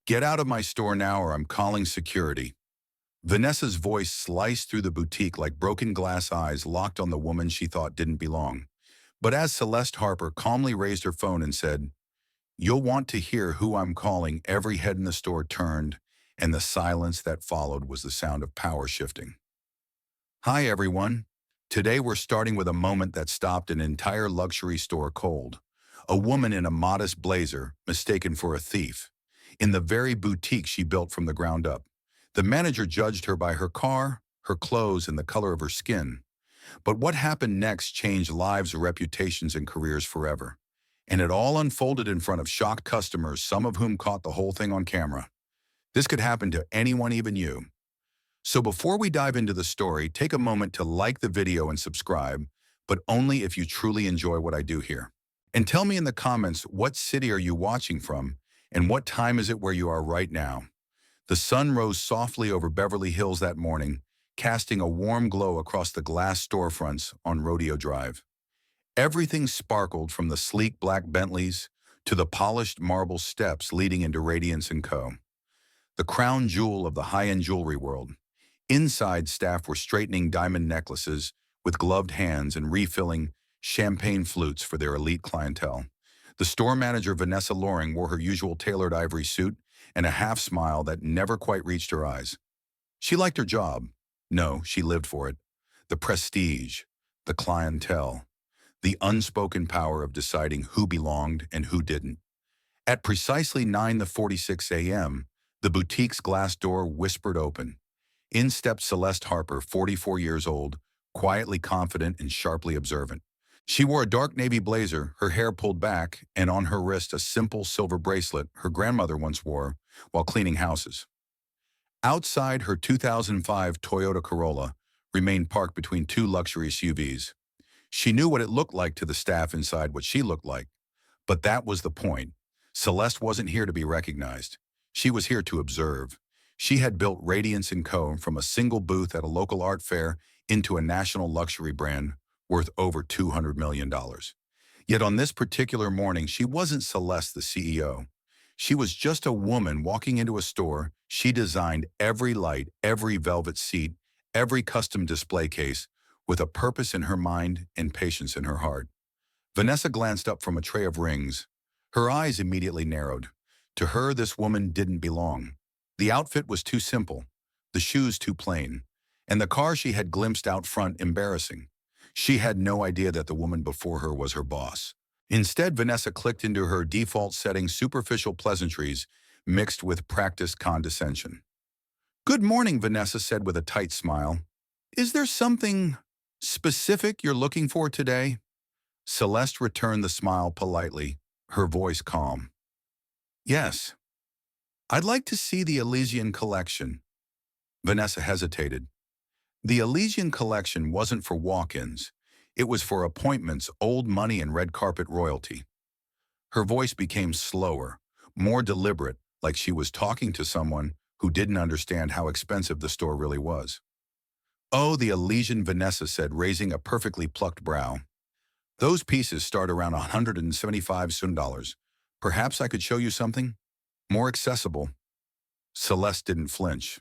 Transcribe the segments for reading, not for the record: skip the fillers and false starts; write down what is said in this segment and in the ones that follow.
Get out of my store now or I'm calling security. Vanessa's voice sliced through the boutique like broken glass eyes locked on the woman she thought didn't belong. But as Celeste Harper calmly raised her phone and said, "You'll want to hear who I'm calling," every head in the store turned, and the silence that followed was the sound of power shifting. Hi, everyone. Today we're starting with a moment that stopped an entire luxury store cold. A woman in a modest blazer, mistaken for a thief, in the very boutique she built from the ground up. The manager judged her by her car, her clothes, and the color of her skin. But what happened next changed lives, reputations, and careers forever. And it all unfolded in front of shocked customers, some of whom caught the whole thing on camera. This could happen to anyone, even you. So before we dive into the story, take a moment to like the video and subscribe, but only if you truly enjoy what I do here. And tell me in the comments, what city are you watching from, and what time is it where you are right now? The sun rose softly over Beverly Hills that morning, casting a warm glow across the glass storefronts on Rodeo Drive. Everything sparkled, from the sleek black Bentleys to the polished marble steps leading into Radiance & Co., the crown jewel of the high-end jewelry world. Inside, staff were straightening diamond necklaces with gloved hands and refilling champagne flutes for their elite clientele. The store manager, Vanessa Loring, wore her usual tailored ivory suit and a half-smile that never quite reached her eyes. She liked her job. No, she lived for it. The prestige, the clientele, the unspoken power of deciding who belonged and who didn't. At precisely 9:46 a.m., the boutique's glass door whispered open. In stepped Celeste Harper, 44 years old, quietly confident and sharply observant. She wore a dark navy blazer, her hair pulled back, and on her wrist a simple silver bracelet her grandmother once wore while cleaning houses. Outside, her 2005 Toyota Corolla remained parked between two luxury SUVs. She knew what it looked like to the staff inside what she looked like. But that was the point. Celeste wasn't here to be recognized. She was here to observe. She had built Radiance & Co. from a single booth at a local art fair into a national luxury brand worth over $200 million. Yet on this particular morning, she wasn't Celeste, the CEO. She was just a woman walking into a store. She designed every light, every velvet seat, every custom display case, with a purpose in her mind and patience in her heart. Vanessa glanced up from a tray of rings. Her eyes immediately narrowed. To her, this woman didn't belong. The outfit was too simple, the shoes too plain, and the car she had glimpsed out front embarrassing. She had no idea that the woman before her was her boss. Instead, Vanessa clicked into her default setting, superficial pleasantries mixed with practiced condescension. "Good morning," Vanessa said with a tight smile. "Is there something specific you're looking for today?" Celeste returned the smile politely, her voice calm. "Yes. I'd like to see the Elysian collection." Vanessa hesitated. The Elysian collection wasn't for walk-ins. It was for appointments, old money, and red carpet royalty. Her voice became slower, more deliberate, like she was talking to someone who didn't understand how expensive the store really was. "Oh, the Elysian," Vanessa said, raising a perfectly plucked brow. "Those pieces start around $175 dollars. Perhaps I could show you something more accessible." Celeste didn't flinch.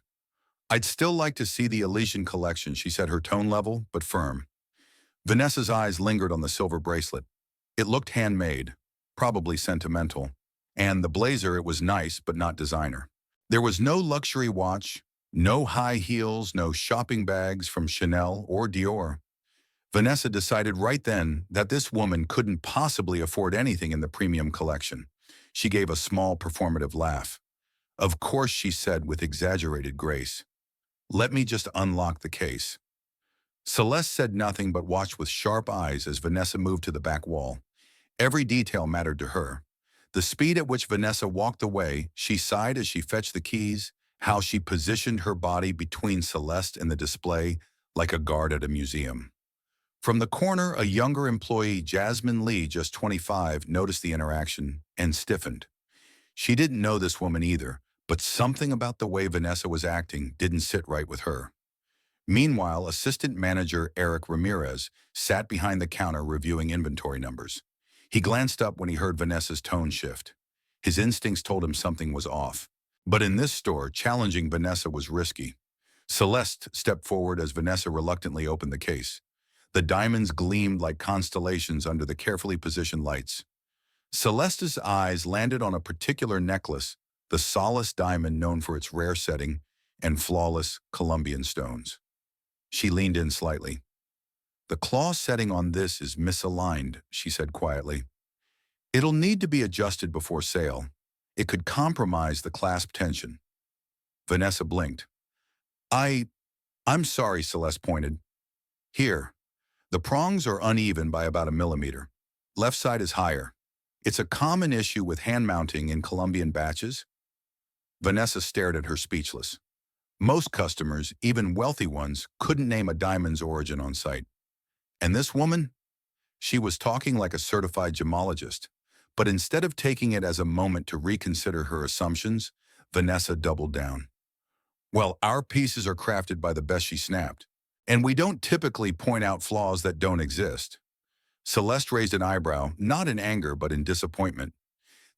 "I'd still like to see the Elysian collection," she said, her tone level but firm. Vanessa's eyes lingered on the silver bracelet. It looked handmade, probably sentimental. And the blazer, it was nice but not designer. There was no luxury watch, no high heels, no shopping bags from Chanel or Dior. Vanessa decided right then that this woman couldn't possibly afford anything in the premium collection. She gave a small performative laugh. "Of course," she said with exaggerated grace. "Let me just unlock the case." Celeste said nothing but watched with sharp eyes as Vanessa moved to the back wall. Every detail mattered to her. The speed at which Vanessa walked away, she sighed as she fetched the keys, how she positioned her body between Celeste and the display like a guard at a museum. From the corner, a younger employee, Jasmine Lee, just 25, noticed the interaction and stiffened. She didn't know this woman either, but something about the way Vanessa was acting didn't sit right with her. Meanwhile, assistant manager Eric Ramirez sat behind the counter reviewing inventory numbers. He glanced up when he heard Vanessa's tone shift. His instincts told him something was off. But in this store, challenging Vanessa was risky. Celeste stepped forward as Vanessa reluctantly opened the case. The diamonds gleamed like constellations under the carefully positioned lights. Celeste's eyes landed on a particular necklace, the Solace diamond known for its rare setting and flawless Colombian stones. She leaned in slightly. "The claw setting on this is misaligned," she said quietly. "It'll need to be adjusted before sale. It could compromise the clasp tension." Vanessa blinked. I, I'm sorry," Celeste pointed. "Here. The prongs are uneven by about a millimeter. Left side is higher. It's a common issue with hand mounting in Colombian batches." Vanessa stared at her speechless. Most customers, even wealthy ones, couldn't name a diamond's origin on site. And this woman? She was talking like a certified gemologist. But instead of taking it as a moment to reconsider her assumptions, Vanessa doubled down. "Well, our pieces are crafted by the best," she snapped. "And we don't typically point out flaws that don't exist." Celeste raised an eyebrow, not in anger but in disappointment.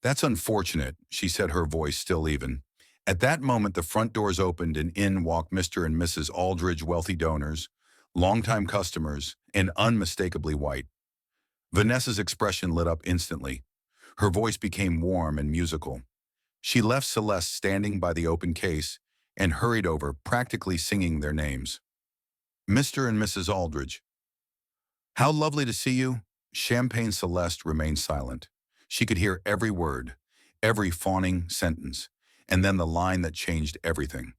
"That's unfortunate," she said, her voice still even. At that moment, the front doors opened and in walked Mr. and Mrs. Aldridge, wealthy donors, longtime customers, and unmistakably white. Vanessa's expression lit up instantly. Her voice became warm and musical. She left Celeste standing by the open case and hurried over, practically singing their names. "Mr. and Mrs. Aldridge." "How lovely to see you." Champagne Celeste remained silent. She could hear every word, every fawning sentence, and then the line that changed everything.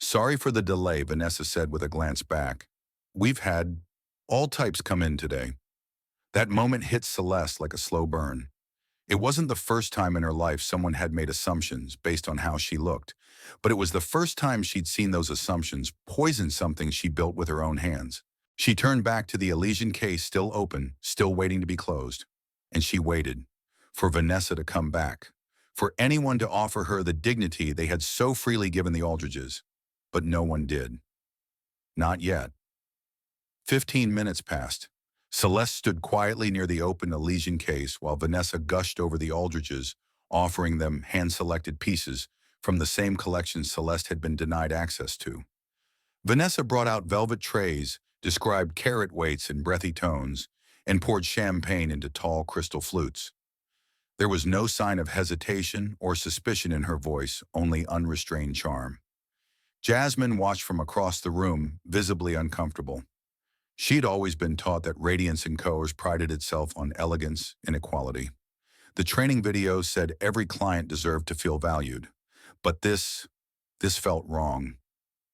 "Sorry for the delay," Vanessa said with a glance back. "We've had all types come in today." That moment hit Celeste like a slow burn. It wasn't the first time in her life someone had made assumptions based on how she looked, but it was the first time she'd seen those assumptions poison something she built with her own hands. She turned back to the Elysian case still open, still waiting to be closed. And she waited for Vanessa to come back, for anyone to offer her the dignity they had so freely given the Aldridges. But no one did. Not yet. 15 minutes passed. Celeste stood quietly near the open Elysian case while Vanessa gushed over the Aldridges, offering them hand-selected pieces from the same collection Celeste had been denied access to. Vanessa brought out velvet trays, described carat weights in breathy tones, and poured champagne into tall crystal flutes. There was no sign of hesitation or suspicion in her voice, only unrestrained charm. Jasmine watched from across the room, visibly uncomfortable. She'd always been taught that Radiance & Co. prided itself on elegance and equality. The training videos said every client deserved to feel valued. But this felt wrong.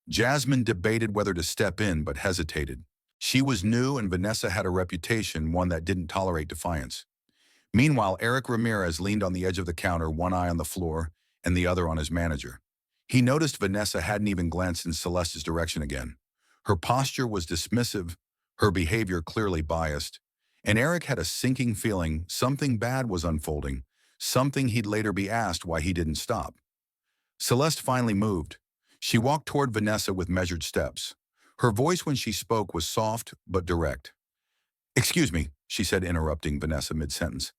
Jasmine debated whether to step in but hesitated. She was new and Vanessa had a reputation, one that didn't tolerate defiance. Meanwhile, Eric Ramirez leaned on the edge of the counter, one eye on the floor and the other on his manager. He noticed Vanessa hadn't even glanced in Celeste's direction again. Her posture was dismissive, her behavior clearly biased, and Eric had a sinking feeling something bad was unfolding, something he'd later be asked why he didn't stop. Celeste finally moved. She walked toward Vanessa with measured steps. Her voice when she spoke was soft but direct. "Excuse me," she said, interrupting Vanessa mid-sentence.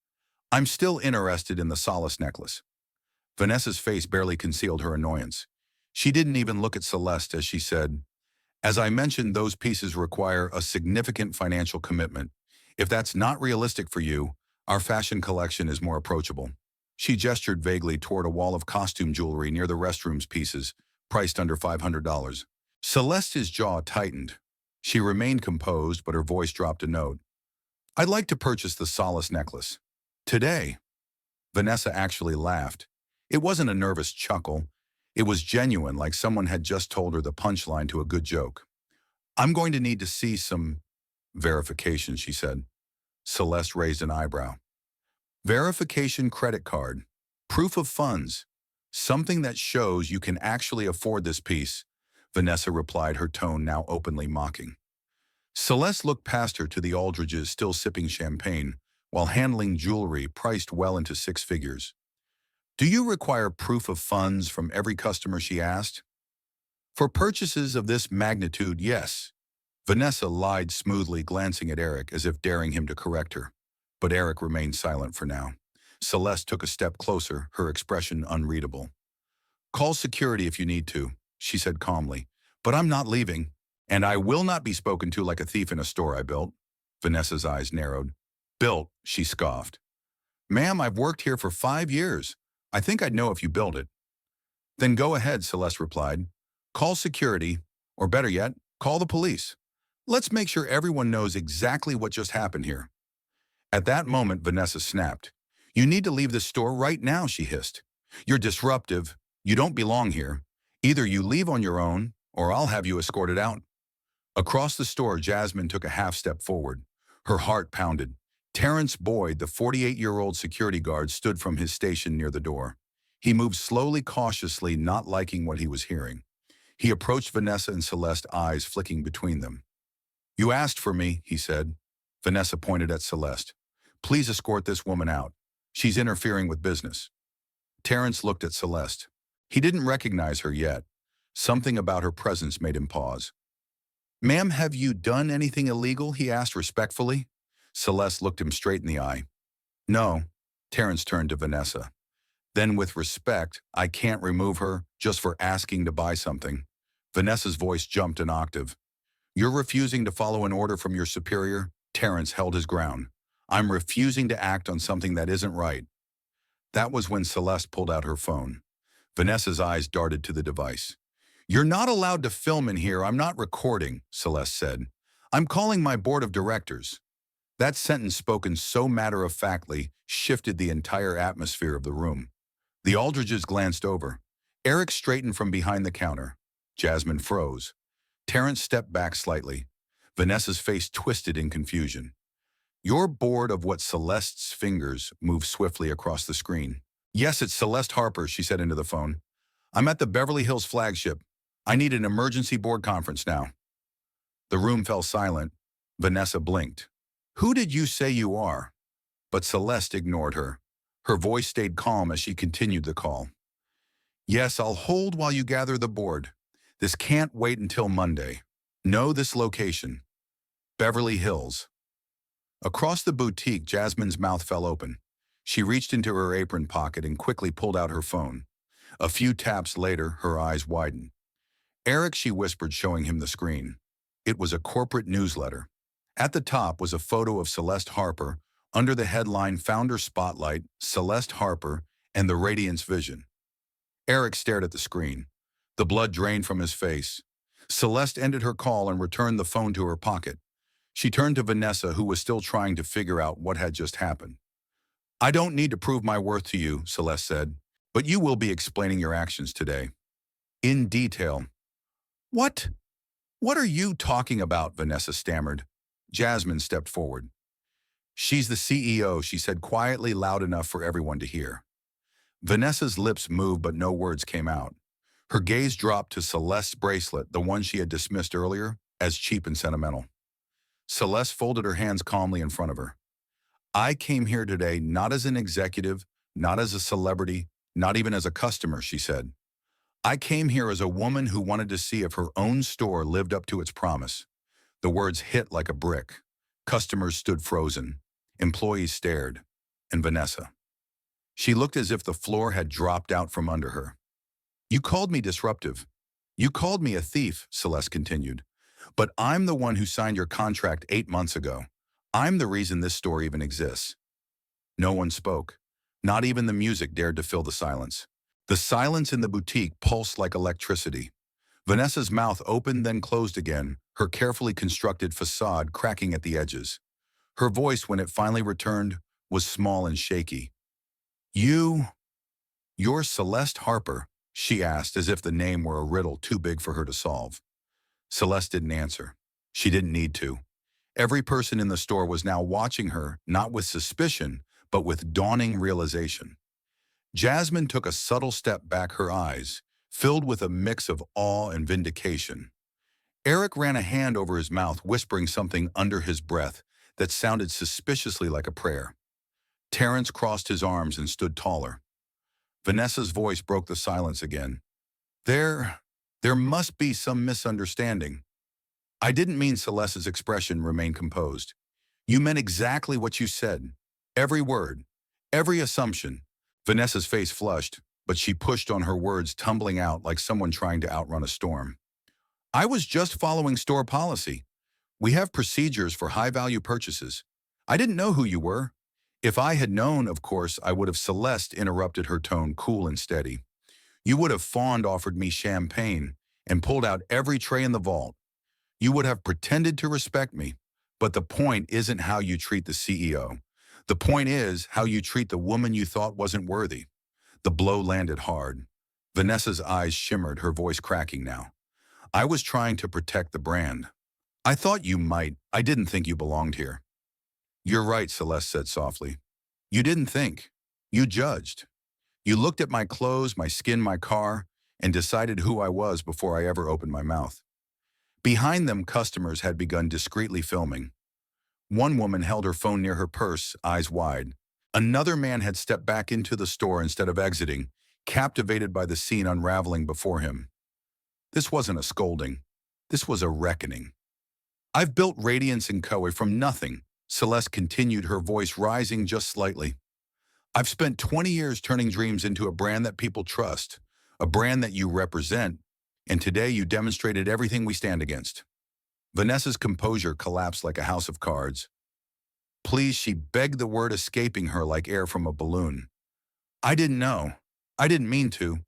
"I'm still interested in the Solace necklace." Vanessa's face barely concealed her annoyance. She didn't even look at Celeste as she said, "As I mentioned, those pieces require a significant financial commitment. If that's not realistic for you, our fashion collection is more approachable." She gestured vaguely toward a wall of costume jewelry near the restroom's pieces, priced under $500. Celeste's jaw tightened. She remained composed, but her voice dropped a note. "I'd like to purchase the Solace necklace. Today." Vanessa actually laughed. It wasn't a nervous chuckle. It was genuine, like someone had just told her the punchline to a good joke. "I'm going to need to see some verification," she said. Celeste raised an eyebrow. "Verification credit card. Proof of funds. Something that shows you can actually afford this piece," Vanessa replied, her tone now openly mocking. Celeste looked past her to the Aldridges still sipping champagne while handling jewelry priced well into six figures. "Do you require proof of funds from every customer?" she asked. "For purchases of this magnitude, yes." Vanessa lied smoothly, glancing at Eric as if daring him to correct her. But Eric remained silent for now. Celeste took a step closer, her expression unreadable. Call security if you need to, she said calmly. But I'm not leaving. And I will not be spoken to like a thief in a store I built. Vanessa's eyes narrowed. Built, she scoffed. Ma'am, I've worked here for 5 years. I think I'd know if you built it. Then go ahead, Celeste replied. Call security, or better yet, call the police. Let's make sure everyone knows exactly what just happened here. At that moment, Vanessa snapped. You need to leave this store right now, she hissed. You're disruptive. You don't belong here. Either you leave on your own, or I'll have you escorted out. Across the store, Jasmine took a half step forward. Her heart pounded. Terrence Boyd, the 48-year-old security guard, stood from his station near the door. He moved slowly, cautiously, not liking what he was hearing. He approached Vanessa and Celeste, eyes flicking between them. You asked for me, he said. Vanessa pointed at Celeste. Please escort this woman out. She's interfering with business. Terrence looked at Celeste. He didn't recognize her yet. Something about her presence made him pause. Ma'am, have you done anything illegal? He asked respectfully. Celeste looked him straight in the eye. No. Terrence turned to Vanessa. Then with respect, I can't remove her just for asking to buy something. Vanessa's voice jumped an octave. You're refusing to follow an order from your superior? Terrence held his ground. I'm refusing to act on something that isn't right. That was when Celeste pulled out her phone. Vanessa's eyes darted to the device. You're not allowed to film in here. I'm not recording, Celeste said. I'm calling my board of directors. That sentence, spoken so matter-of-factly, shifted the entire atmosphere of the room. The Aldridges glanced over. Eric straightened from behind the counter. Jasmine froze. Terrence stepped back slightly. Vanessa's face twisted in confusion. You're bored of what? Celeste's fingers moved swiftly across the screen. Yes, it's Celeste Harper, she said into the phone. I'm at the Beverly Hills flagship. I need an emergency board conference now. The room fell silent. Vanessa blinked. Who did you say you are? But Celeste ignored her. Her voice stayed calm as she continued the call. Yes, I'll hold while you gather the board. This can't wait until Monday. Know this location. Beverly Hills. Across the boutique, Jasmine's mouth fell open. She reached into her apron pocket and quickly pulled out her phone. A few taps later, her eyes widened. Eric, she whispered, showing him the screen. It was a corporate newsletter. At the top was a photo of Celeste Harper, under the headline Founder Spotlight, Celeste Harper, and the Radiance Vision. Eric stared at the screen. The blood drained from his face. Celeste ended her call and returned the phone to her pocket. She turned to Vanessa, who was still trying to figure out what had just happened. I don't need to prove my worth to you, Celeste said, but you will be explaining your actions today. In detail. What? What are you talking about? Vanessa stammered. Jasmine stepped forward. She's the CEO, she said quietly, loud enough for everyone to hear. Vanessa's lips moved, but no words came out. Her gaze dropped to Celeste's bracelet, the one she had dismissed earlier as cheap and sentimental. Celeste folded her hands calmly in front of her. I came here today not as an executive, not as a celebrity, not even as a customer, she said. I came here as a woman who wanted to see if her own store lived up to its promise. The words hit like a brick. Customers stood frozen. Employees stared. And Vanessa. She looked as if the floor had dropped out from under her. You called me disruptive. You called me a thief, Celeste continued. But I'm the one who signed your contract 8 months ago. I'm the reason this store even exists. No one spoke. Not even the music dared to fill the silence. The silence in the boutique pulsed like electricity. Vanessa's mouth opened, then closed again, her carefully constructed facade cracking at the edges. Her voice, when it finally returned, was small and shaky. You're Celeste Harper, she asked, as if the name were a riddle too big for her to solve. Celeste didn't answer. She didn't need to. Every person in the store was now watching her, not with suspicion, but with dawning realization. Jasmine took a subtle step back, her eyes filled with a mix of awe and vindication. Eric ran a hand over his mouth, whispering something under his breath that sounded suspiciously like a prayer. Terrence crossed his arms and stood taller. Vanessa's voice broke the silence again. There must be some misunderstanding. I didn't mean. Celeste's expression remained composed. You meant exactly what you said. Every word. Every assumption. Vanessa's face flushed. but she pushed on her words, tumbling out like someone trying to outrun a storm. I was just following store policy. We have procedures for high-value purchases. I didn't know who you were. If I had known, of course, I would have. Celeste interrupted, her tone cool and steady. You would have fawned, offered me champagne, and pulled out every tray in the vault. You would have pretended to respect me. But the point isn't how you treat the CEO. The point is how you treat the woman you thought wasn't worthy. The blow landed hard. Vanessa's eyes shimmered, her voice cracking now. I was trying to protect the brand. I thought you might. I didn't think you belonged here. You're right, Celeste said softly. You didn't think. You judged. You looked at my clothes, my skin, my car, and decided who I was before I ever opened my mouth. Behind them, customers had begun discreetly filming. One woman held her phone near her purse, eyes wide. Another man had stepped back into the store instead of exiting, captivated by the scene unraveling before him. This wasn't a scolding. This was a reckoning. I've built Radiance & Co. from nothing, Celeste continued, her voice rising just slightly. I've spent 20 years turning dreams into a brand that people trust, a brand that you represent, and today you demonstrated everything we stand against. Vanessa's composure collapsed like a house of cards. Please, she begged, the word escaping her like air from a balloon. I didn't know. I didn't mean to.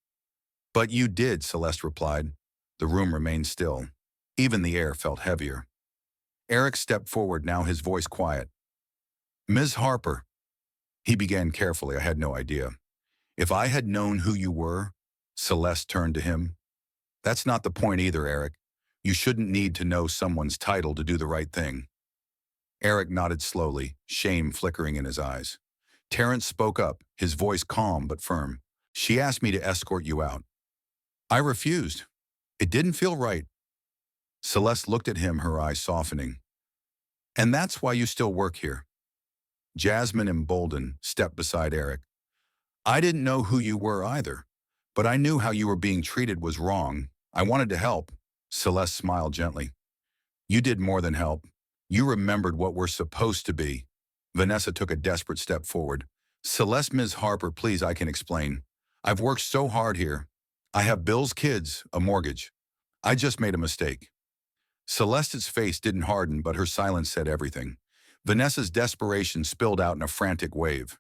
But you did, Celeste replied. The room remained still. Even the air felt heavier. Eric stepped forward, now his voice quiet. Ms. Harper, he began carefully. I had no idea. If I had known who you were, Celeste turned to him. That's not the point either, Eric. You shouldn't need to know someone's title to do the right thing. Eric nodded slowly, shame flickering in his eyes. Terrence spoke up, his voice calm but firm. She asked me to escort you out. I refused. It didn't feel right. Celeste looked at him, her eyes softening. And that's why you still work here. Jasmine, emboldened, stepped beside Eric. I didn't know who you were either, but I knew how you were being treated was wrong. I wanted to help. Celeste smiled gently. You did more than help. You remembered what we're supposed to be. Vanessa took a desperate step forward. Celeste, Ms. Harper, please, I can explain. I've worked so hard here. I have bills, kids, a mortgage. I just made a mistake. Celeste's face didn't harden, but her silence said everything. Vanessa's desperation spilled out in a frantic wave.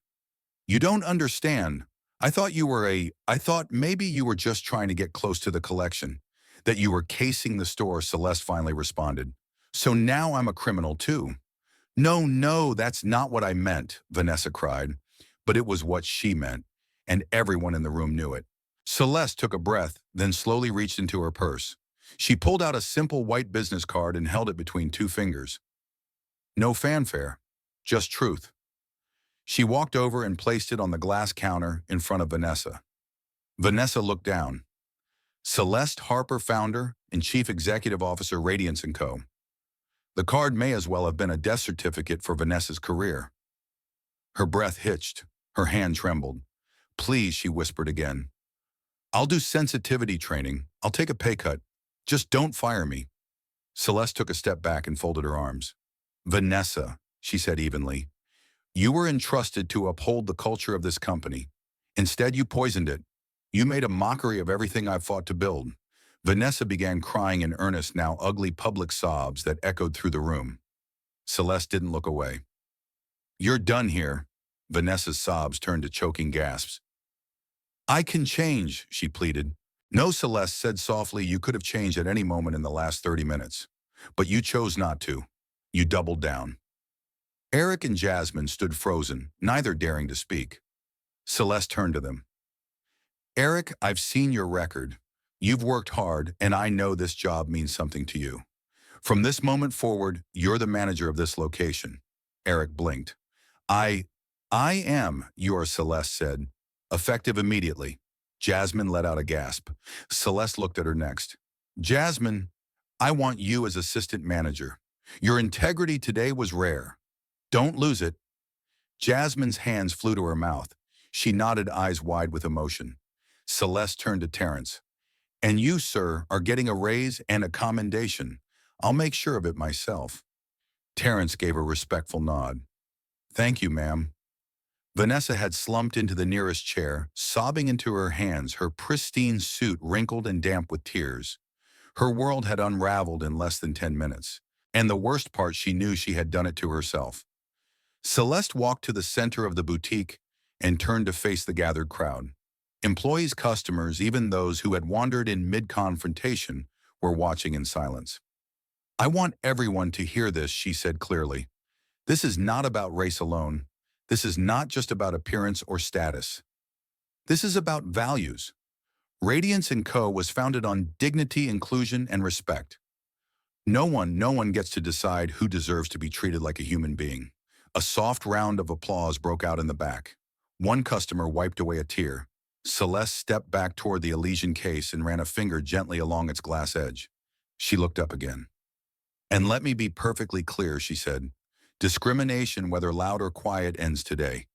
You don't understand. I thought maybe you were just trying to get close to the collection, that you were casing the store, Celeste finally responded. So now I'm a criminal too. No, that's not what I meant, Vanessa cried. But it was what she meant, and everyone in the room knew it. Celeste took a breath, then slowly reached into her purse. She pulled out a simple white business card and held it between two fingers. No fanfare, just truth. She walked over and placed it on the glass counter in front of Vanessa. Vanessa looked down. Celeste Harper, founder and chief executive officer, Radiance & Co. The card may as well have been a death certificate for Vanessa's career. Her breath hitched. Her hand trembled. Please, she whispered again. I'll do sensitivity training. I'll take a pay cut. Just don't fire me. Celeste took a step back and folded her arms. Vanessa, she said evenly, you were entrusted to uphold the culture of this company. Instead, you poisoned it. You made a mockery of everything I've fought to build. Vanessa began crying in earnest, now ugly public sobs that echoed through the room. Celeste didn't look away. You're done here. Vanessa's sobs turned to choking gasps. I can change, she pleaded. No, Celeste said softly, you could have changed at any moment in the last 30 minutes. But you chose not to. You doubled down. Eric and Jasmine stood frozen, neither daring to speak. Celeste turned to them. Eric, I've seen your record. You've worked hard, and I know this job means something to you. From this moment forward, you're the manager of this location. Eric blinked. I am, Celeste said. Effective immediately. Jasmine let out a gasp. Celeste looked at her next. Jasmine, I want you as assistant manager. Your integrity today was rare. Don't lose it. Jasmine's hands flew to her mouth. She nodded, eyes wide with emotion. Celeste turned to Terrence. And you, sir, are getting a raise and a commendation. I'll make sure of it myself. Terrence gave a respectful nod. Thank you, ma'am. Vanessa had slumped into the nearest chair, sobbing into her hands, her pristine suit wrinkled and damp with tears. Her world had unraveled in less than 10 minutes. And the worst part, she knew she had done it to herself. Celeste walked to the center of the boutique and turned to face the gathered crowd. Employees, customers, even those who had wandered in mid-confrontation, were watching in silence. "I want everyone to hear this," she said clearly. "This is not about race alone. This is not just about appearance or status. This is about values. Radiance & Co. was founded on dignity, inclusion, and respect. No one gets to decide who deserves to be treated like a human being." A soft round of applause broke out in the back. One customer wiped away a tear. Celeste stepped back toward the Elysian case and ran a finger gently along its glass edge. She looked up again. "And let me be perfectly clear," she said. "Discrimination, whether loud or quiet, ends today.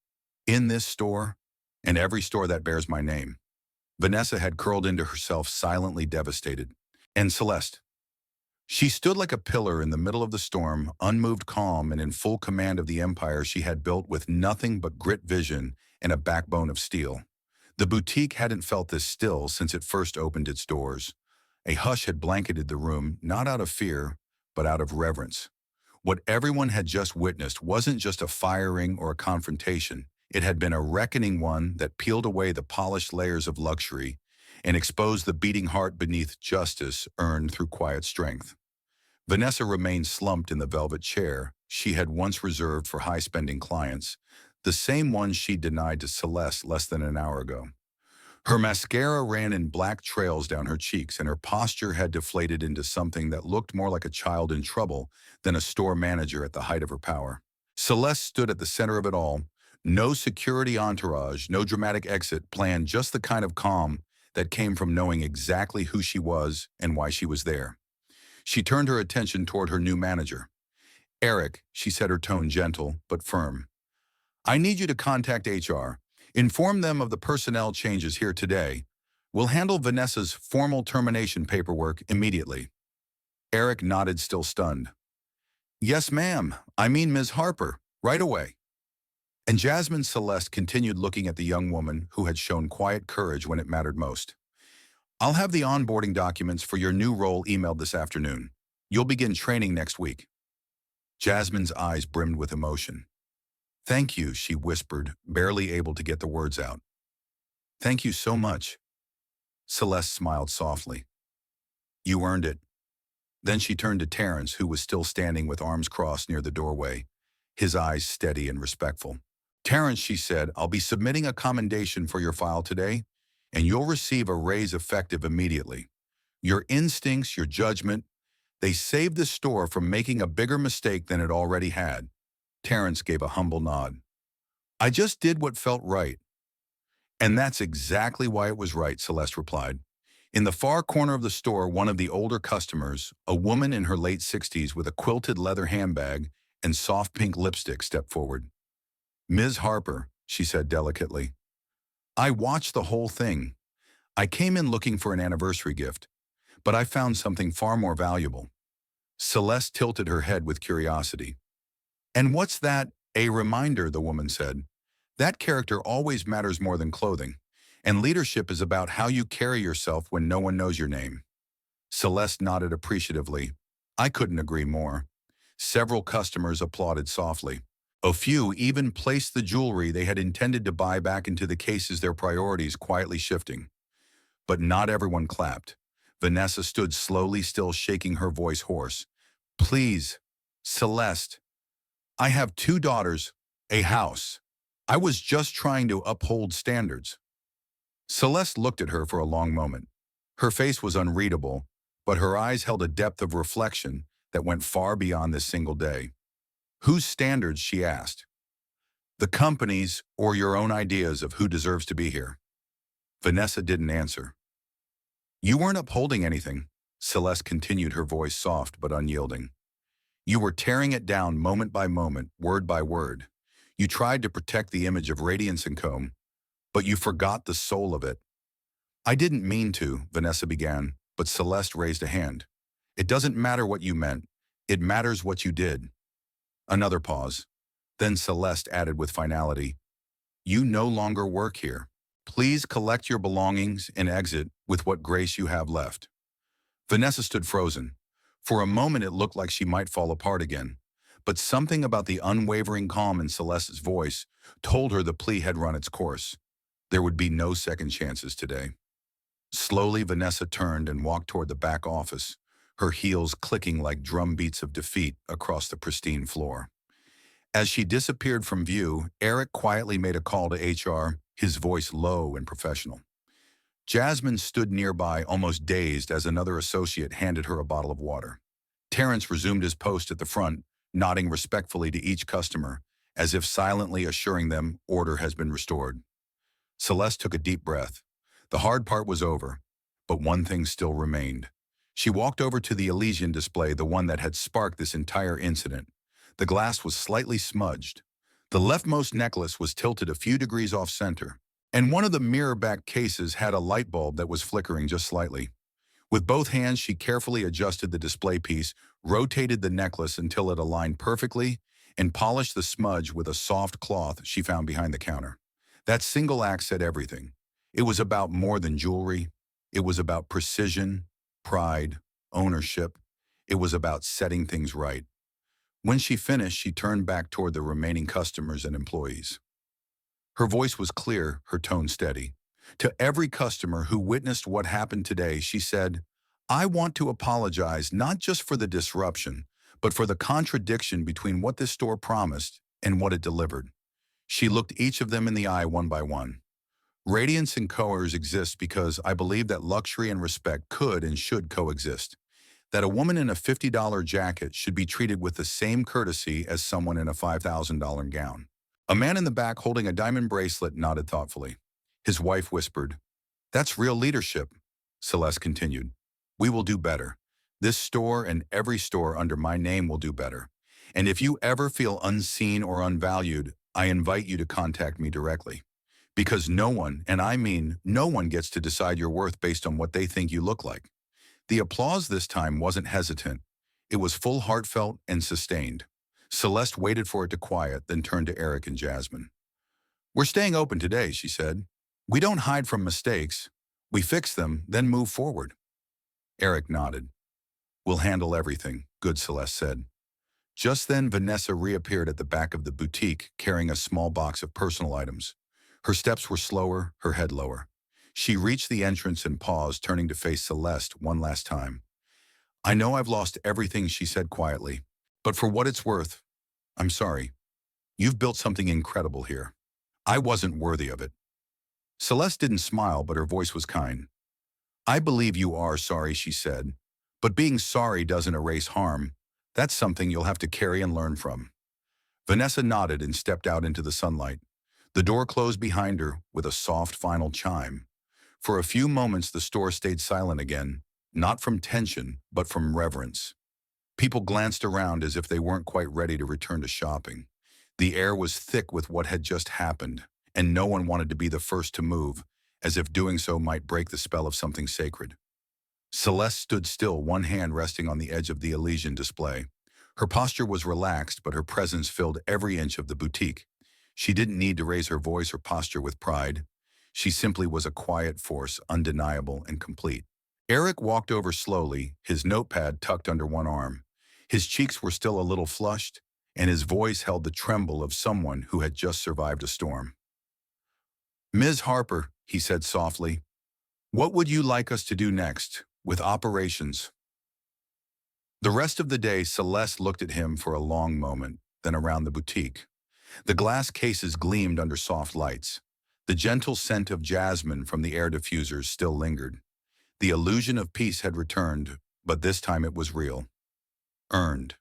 In this store, and every store that bears my name." Vanessa had curled into herself, silently devastated. And Celeste. She stood like a pillar in the middle of the storm, unmoved, calm, and in full command of the empire she had built with nothing but grit, vision, and a backbone of steel. The boutique hadn't felt this still since it first opened its doors. A hush had blanketed the room, not out of fear, but out of reverence. What everyone had just witnessed wasn't just a firing or a confrontation. It had been a reckoning, one that peeled away the polished layers of luxury and exposed the beating heart beneath justice earned through quiet strength. Vanessa remained slumped in the velvet chair she had once reserved for high-spending clients, the same one she'd denied to Celeste less than an hour ago. Her mascara ran in black trails down her cheeks, and her posture had deflated into something that looked more like a child in trouble than a store manager at the height of her power. Celeste stood at the center of it all. No security entourage, no dramatic exit plan, just the kind of calm that came from knowing exactly who she was and why she was there. She turned her attention toward her new manager. "Eric," she said, her tone gentle but firm, "I need you to contact HR. Inform them of the personnel changes here today. We'll handle Vanessa's formal termination paperwork immediately." Eric nodded, still stunned. "Yes, ma'am. I mean Ms. Harper. Right away." And Jasmine Celeste continued looking at the young woman who had shown quiet courage when it mattered most. "I'll have the onboarding documents for your new role emailed this afternoon. You'll begin training next week." Jasmine's eyes brimmed with emotion. "Thank you," she whispered, barely able to get the words out. "Thank you so much." Celeste smiled softly. "You earned it." Then she turned to Terrence, who was still standing with arms crossed near the doorway, his eyes steady and respectful. "Terrence," she said, "I'll be submitting a commendation for your file today, and you'll receive a raise effective immediately. Your instincts, your judgment, they saved the store from making a bigger mistake than it already had." Terrence gave a humble nod. "I just did what felt right." "And that's exactly why it was right," Celeste replied. In the far corner of the store, one of the older customers, a woman in her late 60s with a quilted leather handbag and soft pink lipstick, stepped forward. "Ms. Harper," she said delicately, "I watched the whole thing. I came in looking for an anniversary gift, but I found something far more valuable." Celeste tilted her head with curiosity. "And what's that?" "A reminder," the woman said. "That character always matters more than clothing, and leadership is about how you carry yourself when no one knows your name." Celeste nodded appreciatively. "I couldn't agree more." Several customers applauded softly. A few even placed the jewelry they had intended to buy back into the cases, their priorities quietly shifting. But not everyone clapped. Vanessa stood slowly, still shaking her voice hoarse. "Please, Celeste. I have 2 daughters, a house. I was just trying to uphold standards." Celeste looked at her for a long moment. Her face was unreadable, but her eyes held a depth of reflection that went far beyond this single day. "Whose standards?" she asked. "The company's, or your own ideas of who deserves to be here?" Vanessa didn't answer. "You weren't upholding anything," Celeste continued, her voice soft but unyielding. "You were tearing it down moment by moment, word by word. You tried to protect the image of Radiance & Co., but you forgot the soul of it." "I didn't mean to," Vanessa began, but Celeste raised a hand. "It doesn't matter what you meant. It matters what you did." Another pause. Then Celeste added with finality, You no longer work here. Please collect your belongings and exit with what grace you have left." Vanessa stood frozen. For a moment it looked like she might fall apart again, but something about the unwavering calm in Celeste's voice told her the plea had run its course. There would be no second chances today. Slowly, Vanessa turned and walked toward the back office, her heels clicking like drum beats of defeat across the pristine floor. As she disappeared from view, Eric quietly made a call to HR, his voice low and professional. Jasmine stood nearby, almost dazed, as another associate handed her a bottle of water. Terrence resumed his post at the front, nodding respectfully to each customer, as if silently assuring them order has been restored. Celeste took a deep breath. The hard part was over, but one thing still remained. She walked over to the Elysian display, the one that had sparked this entire incident. The glass was slightly smudged. The leftmost necklace was tilted a few degrees off-center, and one of the mirror-back cases had a light bulb that was flickering just slightly. With both hands, she carefully adjusted the display piece, rotated the necklace until it aligned perfectly, and polished the smudge with a soft cloth she found behind the counter. That single act said everything. It was about more than jewelry. It was about precision, pride, ownership. It was about setting things right. When she finished, she turned back toward the remaining customers and employees. Her voice was clear, her tone steady. To every customer who witnessed what happened today, she said, "I want to apologize not just for the disruption, but for the contradiction between what this store promised and what it delivered." She looked each of them in the eye one by one. "Radiance and Coers exist because I believe that luxury and respect could and should coexist. That a woman in a $50 jacket should be treated with the same courtesy as someone in a $5,000 gown." A man in the back holding a diamond bracelet nodded thoughtfully. His wife whispered, "That's real leadership." Celeste continued, "We will do better. This store and every store under my name will do better. And if you ever feel unseen or unvalued, I invite you to contact me directly. Because no one, and I mean no one, gets to decide your worth based on what they think you look like." The applause this time wasn't hesitant. It was full, heartfelt, and sustained. Celeste waited for it to quiet, then turned to Eric and Jasmine. "We're staying open today," she said. "We don't hide from mistakes. We fix them, then move forward." Eric nodded. "We'll handle everything," good Celeste said. Just then, Vanessa reappeared at the back of the boutique, carrying a small box of personal items. Her steps were slower, her head lower. She reached the entrance and paused, turning to face Celeste one last time. "I know I've lost everything," she said quietly, "but for what it's worth, I'm sorry. You've built something incredible here. I wasn't worthy of it." Celeste didn't smile, but her voice was kind. "I believe you are sorry," she said, "but being sorry doesn't erase harm. That's something you'll have to carry and learn from." Vanessa nodded and stepped out into the sunlight. The door closed behind her with a soft final chime. For a few moments the store stayed silent again, not from tension, but from reverence. People glanced around as if they weren't quite ready to return to shopping. The air was thick with what had just happened, and no one wanted to be the first to move, as if doing so might break the spell of something sacred. Celeste stood still, one hand resting on the edge of the Elysian display. Her posture was relaxed, but her presence filled every inch of the boutique. She didn't need to raise her voice or posture with pride. She simply was a quiet force, undeniable and complete. Eric walked over slowly, his notepad tucked under one arm. His cheeks were still a little flushed, and his voice held the tremble of someone who had just survived a storm. "Ms. Harper," he said softly, "what would you like us to do next with operations?" The rest of the day, Celeste looked at him for a long moment, then around the boutique. The glass cases gleamed under soft lights. The gentle scent of jasmine from the air diffusers still lingered. The illusion of peace had returned, but this time it was real. Earned.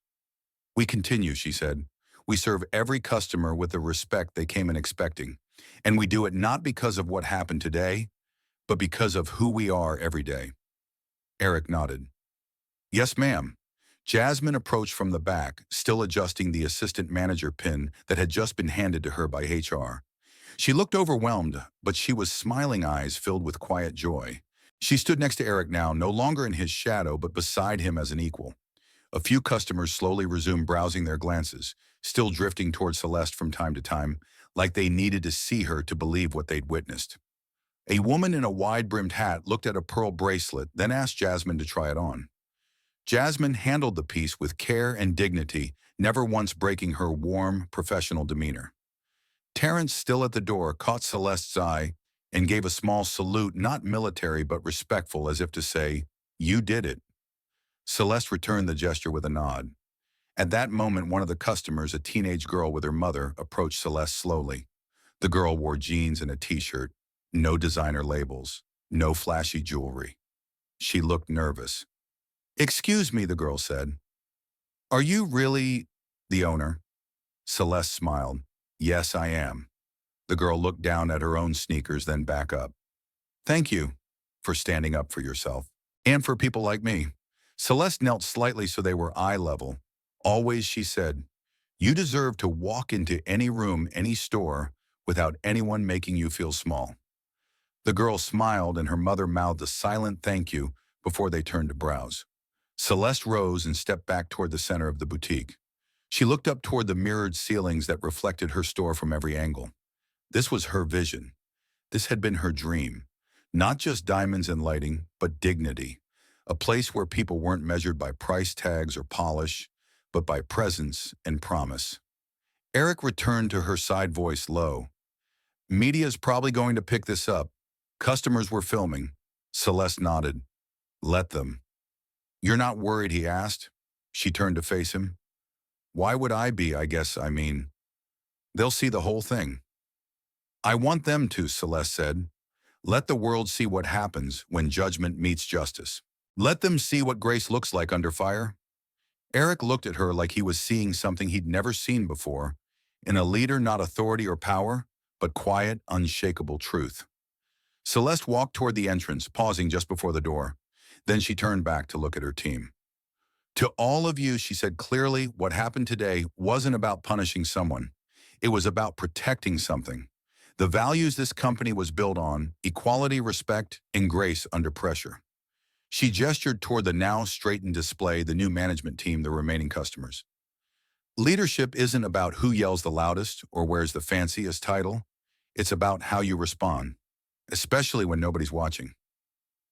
"We continue," she said. "We serve every customer with the respect they came in expecting. And we do it not because of what happened today, but because of who we are every day." Eric nodded. "Yes, ma'am." Jasmine approached from the back, still adjusting the assistant manager pin that had just been handed to her by HR. She looked overwhelmed, but she was smiling, eyes filled with quiet joy. She stood next to Eric now, no longer in his shadow, but beside him as an equal. A few customers slowly resumed browsing, their glances still drifting toward Celeste from time to time, like they needed to see her to believe what they'd witnessed. A woman in a wide-brimmed hat looked at a pearl bracelet, then asked Jasmine to try it on. Jasmine handled the piece with care and dignity, never once breaking her warm, professional demeanor. Terrence, still at the door, caught Celeste's eye and gave a small salute, not military but respectful, as if to say, "You did it." Celeste returned the gesture with a nod. At that moment, one of the customers, a teenage girl with her mother, approached Celeste slowly. The girl wore jeans and a t-shirt, no designer labels, no flashy jewelry. She looked nervous. "Excuse me," the girl said. "Are you really the owner?" Celeste smiled. "Yes, I am." The girl looked down at her own sneakers, then back up. "Thank you for standing up for yourself. And for people like me." Celeste knelt slightly so they were eye level. "Always," she said, "you deserve to walk into any room, any store, without anyone making you feel small." The girl smiled and her mother mouthed a silent thank you before they turned to browse. Celeste rose and stepped back toward the center of the boutique. She looked up toward the mirrored ceilings that reflected her store from every angle. This was her vision. This had been her dream. Not just diamonds and lighting, but dignity. A place where people weren't measured by price tags or polish, but by presence and promise. Eric returned to her side, voice low. "Media's probably going to pick this up. Customers were filming." Celeste nodded. "Let them." "You're not worried?" he asked. She turned to face him. "Why would I be, I mean, they'll see the whole thing." "I want them to," Celeste said. "Let the world see what happens when judgment meets justice. Let them see what grace looks like under fire." Eric looked at her like he was seeing something he'd never seen before, in a leader, not authority or power, but quiet, unshakable truth. Celeste walked toward the entrance, pausing just before the door. Then she turned back to look at her team. "To all of you," she said clearly, "what happened today wasn't about punishing someone. It was about protecting something. The values this company was built on: equality, respect, and grace under pressure." She gestured toward the now straightened display, the new management team, the remaining customers. "Leadership isn't about who yells the loudest or wears the fanciest title. It's about how you respond, especially when nobody's watching."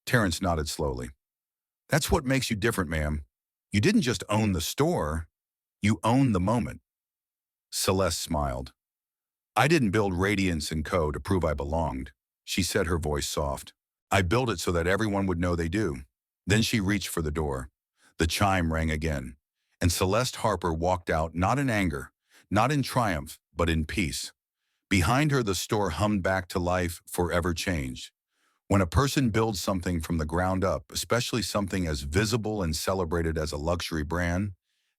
Terrence nodded slowly. "That's what makes you different, ma'am. You didn't just own the store, you owned the moment." Celeste smiled. "I didn't build Radiance & Co. to prove I belonged," she said, her voice soft. "I built it so that everyone would know they do." Then she reached for the door. The chime rang again, and Celeste Harper walked out, not in anger, not in triumph, but in peace. Behind her, the store hummed back to life, forever changed. When a person builds something from the ground up, especially something as visible and celebrated as a luxury brand,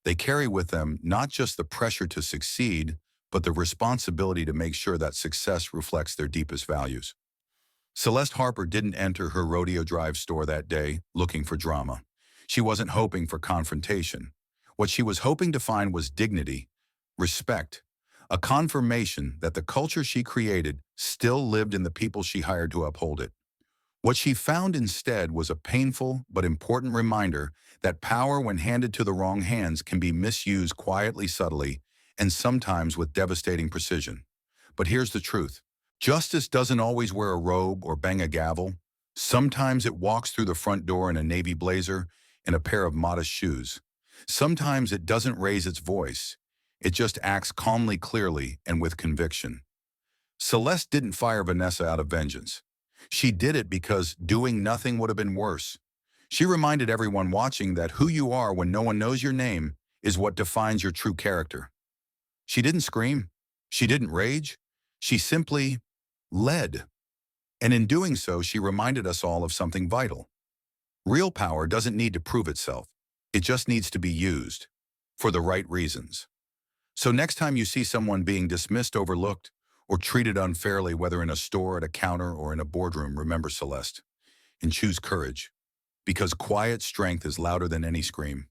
they carry with them not just the pressure to succeed, but the responsibility to make sure that success reflects their deepest values. Celeste Harper didn't enter her Rodeo Drive store that day looking for drama. She wasn't hoping for confrontation. What she was hoping to find was dignity, respect, a confirmation that the culture she created still lived in the people she hired to uphold it. What she found instead was a painful but important reminder that power, when handed to the wrong hands, can be misused quietly, subtly, and sometimes with devastating precision. But here's the truth. Justice doesn't always wear a robe or bang a gavel. Sometimes it walks through the front door in a navy blazer and a pair of modest shoes. Sometimes it doesn't raise its voice. It just acts calmly, clearly, and with conviction. Celeste didn't fire Vanessa out of vengeance. She did it because doing nothing would have been worse. She reminded everyone watching that who you are when no one knows your name is what defines your true character. She didn't scream. She didn't rage. She simply led. And in doing so, she reminded us all of something vital. Real power doesn't need to prove itself. It just needs to be used for the right reasons. So next time you see someone being dismissed, overlooked, or treated unfairly, whether in a store, at a counter, or in a boardroom, remember Celeste and choose courage, because quiet strength is louder than any scream.